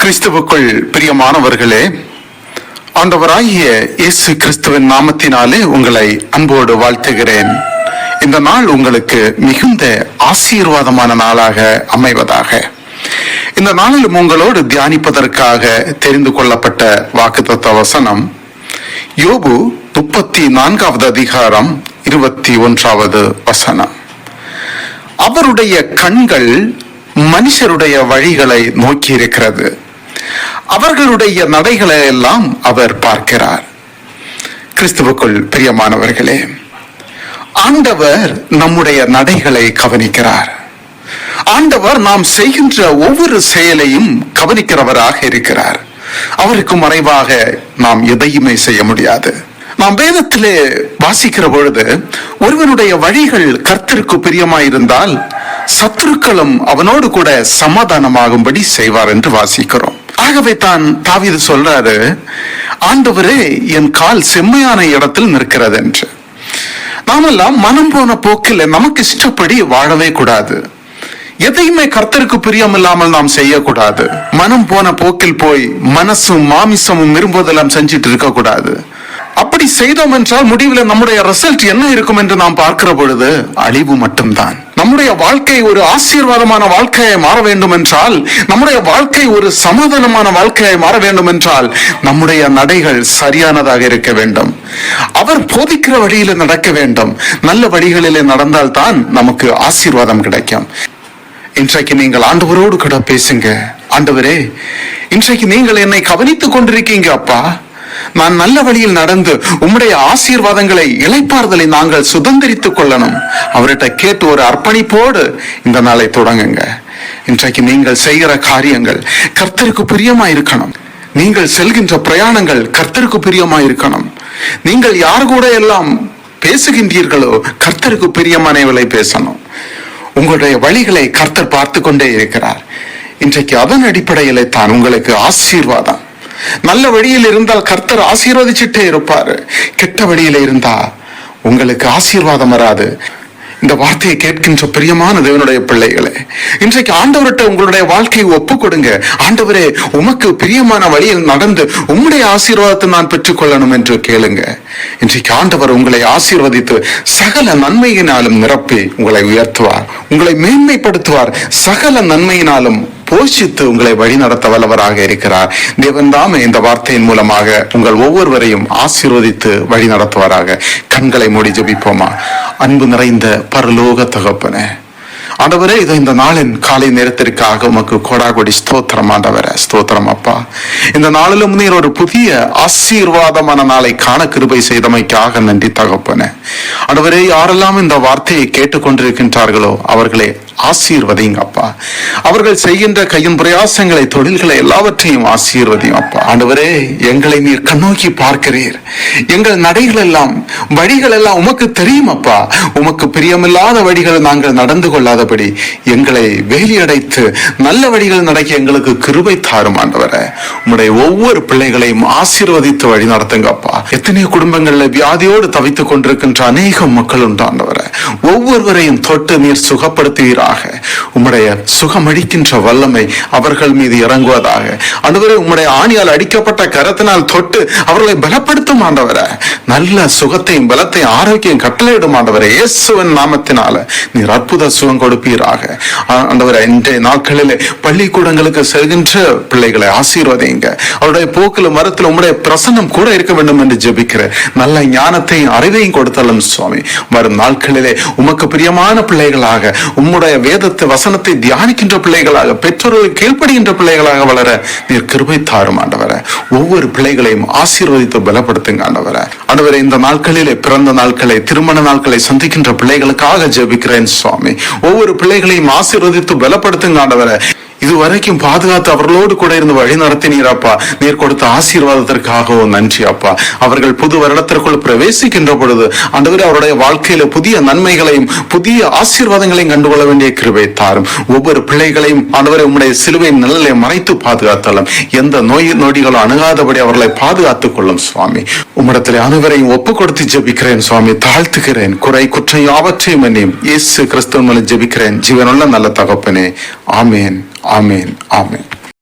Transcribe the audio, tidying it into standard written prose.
கிறிஸ்துவுக்குள் பிரியமானவர்களே, ஆண்டவராகிய இயேசு கிறிஸ்துவின் நாமத்தினாலே உங்களை அன்போடு வாழ்த்துகிறேன். இந்த நாள் உங்களுக்கு மிகுந்த ஆசீர்வாதமான நாளாக அமைவதாக. இந்த நாளிலும் உங்களோடு தியானிப்பதற்காக தெரிந்து கொள்ளப்பட்ட வாக்குத்தத்த வசனம் யோபு 34வது அதிகாரம் 21வது வசனம். அவருடைய கண்கள் மனுஷருடைய வழிகளை நோக்கி இருக்கிறது, அவர்களுடைய நடைகளை எல்லாம் அவர் பார்க்கிறார். கிறிஸ்துவுக்குள் பிரியமானவர்களே, ஆண்டவர் நம்முடைய நடைகளை கவனிக்கிறார். ஆண்டவர் நாம் செய்கின்ற ஒவ்வொரு செயலையும் கவனிக்கிறவராக இருக்கிறார். அவருக்கு மறைவாக நாம் எதையுமே செய்ய முடியாது. நாம் வேதத்திலே வாசிக்கிற பொழுது ஒருவனுடைய வழிகள் கர்த்தருக்கு பிரியமாயிருந்தால் சத்துருக்களும் அவனோடு கூட சமாதானமாகும்படி செய்வார் என்று வாசிக்கிறோம். ஆகவே தான் தாவீது சொல்றாரு, ஆண்டவரே என் கால் செம்மையான இடத்தில் நிற்கிறது என்று. நாமெல்லாம் மனம் போன போக்கில் நமக்கு இஷ்டப்படி வாழவே கூடாது. எதையுமே கர்த்தருக்கு பிரியமில்லாமல் நாம் செய்யக்கூடாது. மனம் போன போக்கில் போய் மனசும் மாமிசமும் விரும்புவதெல்லாம் செஞ்சிட்டு இருக்க கூடாது. அப்படி செய்தோம் என்றால் முடிவில் நம்முடைய ரிசல்ட் என்ன இருக்கும் என்று நாம் பார்க்கிற பொழுது அழிவு மட்டும்தான். நம்முடைய வாழ்க்கை ஒரு ஆசீர்வாதமான வாழ்க்கையை மாற வேண்டும் என்றால், நம்முடைய வாழ்க்கை ஒரு சமாதானமான வாழ்க்கையை மாற வேண்டும் என்றால் நம்முடைய நடைகள் சரியானதாக இருக்க வேண்டும். அவர் போதிக்கிற வழியில நடக்க வேண்டும். நல்ல வழிகளிலே நடந்தால்தான் நமக்கு ஆசீர்வாதம் கிடைக்கும். இன்றைக்கு நீங்கள் ஆண்டவரோடு கூட பேசுங்க. ஆண்டவரே, இன்றைக்கு நீங்கள் என்னை கவனித்துக் கொண்டிருக்கீங்க அப்பா. நான் நல்ல வழியில் நடந்து உம்முடைய ஆசீர்வாதங்களை இளைப்பாறுதலை நாங்கள் சுதந்திரித்துக் கொள்ளணும். அவர்கிட்ட கேட்டு ஒரு அர்ப்பணிப்போடு இந்த நாளை தொடங்குங்க. இன்றைக்கு நீங்கள் செய்கிற காரியங்கள் கர்த்தருக்கு பிரியமா இருக்கணும். நீங்கள் செல்கின்ற பிரயாணங்கள் கர்த்தருக்கு பிரியமா இருக்கணும். நீங்கள் யார் கூட எல்லாம் பேசுகின்றீர்களோ கர்த்தருக்கு பிரியமானவளை பேசணும். உங்களுடைய வழிகளை கர்த்தர் பார்த்து கொண்டே இருக்கிறார். இன்றைக்கு அதன் அடிப்படையிலே தான் உங்களுக்கு ஆசீர்வாதம். நல்ல வழியில் இருந்தால் கர்த்தர் ஆசீர்வதிச்சுட்டே இருப்பாரு. கெட்ட வழியில இருந்தா உங்களுக்கு ஆசீர்வாதம் வராது. இந்த வார்த்தையை கேட்கின்ற பிரியமான தேவனுடைய பிள்ளைகளே, இன்றைக்கு ஆண்டவர்கிட்ட உங்களுடைய வாழ்க்கையை ஒப்பு கொடுங்க. ஆண்டவரே, உமக்கு பிரியமான வழியில் நடந்து உம்முடைய ஆசீர்வாதத்தை நான் பெற்றுக் கொள்ளணும் என்று கேளுங்க. இன்றைக்கு ஆண்டவர் உங்களை ஆசீர்வதித்து சகல நன்மையினாலும் நிரப்பி உங்களை உயர்த்துவார், உங்களை மேன்மைப்படுத்துவார். சகல நன்மையினாலும் போஷித்து உங்களை வழி நடத்த வல்லவராக இருக்கிறார். தேவன் தாமே இந்த வார்த்தையின் மூலமாக உங்கள் ஒவ்வொருவரையும் ஆசீர்வதித்து வழி நடத்துவாராக. கண்களை மூடி ஜெபிப்போமா. அன்பு நிறைந்த பரலோக தகப்பனே, ஆண்டவரே, இது இந்த நாளின் காலை நேரத்திற்காக உமக்கு கோடாகோடி ஸ்தோத்திரம். ஆண்டவரே, ஸ்தோத்திரம் அப்பா. இந்த நாளிலும் நீர் ஒரு புதிய ஆசீர்வாதமான நாளை காண கிருபை செய்தமைக்காக நன்றி தகப்பனே. ஆண்டவரே, யாரெல்லாம் இந்த வார்த்தையை கேட்டுக்கொண்டிருக்கின்றார்களோ அவர்களை ஆசீர்வதிங்க அப்பா. அவர்கள் செய்கின்ற கையின் பிரயாசங்களை, தொழில்களை எல்லாவற்றையும் ஆசீர்வதியும் அப்பா. ஆண்டவரே, எங்களை நீர் கண்ணோக்கி பார்க்கிறீர். எங்கள் நடைகள் எல்லாம், வழிகள் எல்லாம் உமக்கு தெரியும் அப்பா. உமக்கு பிரியமில்லாத வழிகள் நாங்கள் நடந்து கொள்ளாதபடி எங்களை வேலியடைத்து நல்ல வழிகள் நடக்க எங்களுக்கு கிருபை தாரும் ஆண்டவரே. உம்முடைய ஒவ்வொரு பிள்ளைகளையும் ஆசீர்வதித்து வழி நடத்துங்க அப்பா. எத்தனையோ குடும்பங்கள்ல வியாதியோடு தவித்துக் கொண்டிருக்கின்ற அநேக மக்கள் உண்டு ஆண்டவரே. ஒவ்வொருவரையும் தொட்டு நீர் சுகப்படுத்துவீராக. உம்முடைய சுகமளிக்கின்ற வல்லமை அவர்கள் மீது இறங்குவதாக. ஆண்டவரே, உம்முடைய ஆணியால் அடிக்கப்பட்ட கரத்தினால் தொட்டு அவர்களை பலப்படுத்தும் ஆண்டவரே. நல்ல சுகத்தையும் பலத்தையும் ஆரோக்கியம் கட்டளையிடும் ஆண்டவரே. இயேசுவின் நாமத்தினால நீர் அற்புத சுகம் கொடுப்பீராக. ஆண்டவரே, இன்றைய நாட்களிலே பள்ளிக்கூடங்களுக்கு செல்கின்ற பிள்ளைகளை ஆசீர்வதிங்க. அவருடைய போக்கில் மரத்தில் உம்முடைய பிரசன்னம் கூட இருக்க வேண்டும் என்று ஜெபிக்கிறேன். நல்ல ஞானத்தையும் அறிவையும் கொடுத்தாலும் சுவாமி, வரும் நாட்களிலே உமக்கு பிரியமான பிள்ளைகளாக, உம்முடைய வேதத்தை வசனத்தை தியானிக்கின்ற பிள்ளைகளாக, பெற்றோர்கள் கீழ்ப்படுகின்ற பிள்ளைகளாக வளர நீர் கிருபை தாரும் ஆண்டவரே. ஒவ்வொரு பிள்ளைகளையும் ஆசீர்வதித்து பலப்படுத்துங்க ஆண்டவரே. ஆண்டவரே, இந்த நாட்களிலே பிறந்த நாட்களை, திருமண நாட்களை சந்திக்கின்ற பிள்ளைகளுக்காக ஜெபிக்கிறேன் சுவாமி. ஒவ்வொரு பிள்ளைகளையும் ஆசீர்வதித்து பலப்படுத்துங்க ஆண்டவரே. இதுவரைக்கும் பாதுகாத்து அவர்களோடு கூட இருந்து வழி நடத்தினீரப்பா. நீர் கொடுத்த ஆசீர்வாதத்திற்காகவும் நன்றி அப்பா. அவர்கள் புது வருடத்திற்குள் பிரவேசிக்கின்ற பொழுது ஆண்டவரே, அவருடைய வாழ்க்கையில புதிய நன்மைகளையும் புதிய ஆசீர்வாதங்களையும் கண்டுகொள்ள வேண்டிய கிருபை தாரும். ஒவ்வொரு பிள்ளைகளையும் ஆண்டவரே உம்முடைய சிலுவையின் நிழலை மறைத்து பாதுகாத்தாலும் எந்த நோய் நொடிகளும் அணுகாதபடி அவர்களை பாதுகாத்துக் கொள்ளும் சுவாமி. உம்மிடத்திலே அனைவரையும் ஒப்பு கொடுத்து ஜெபிக்கிறேன் சுவாமி. தாழ்த்துகிறேன். குறை குற்றம் யாவற்றையும் மன்னியும். இயேசு கிறிஸ்துவின் மூலம் ஜெபிக்கிறேன் ஜீவனுள்ள நல்ல தகப்பனே. ஆமேன், ஆமேன், ஆமேன்.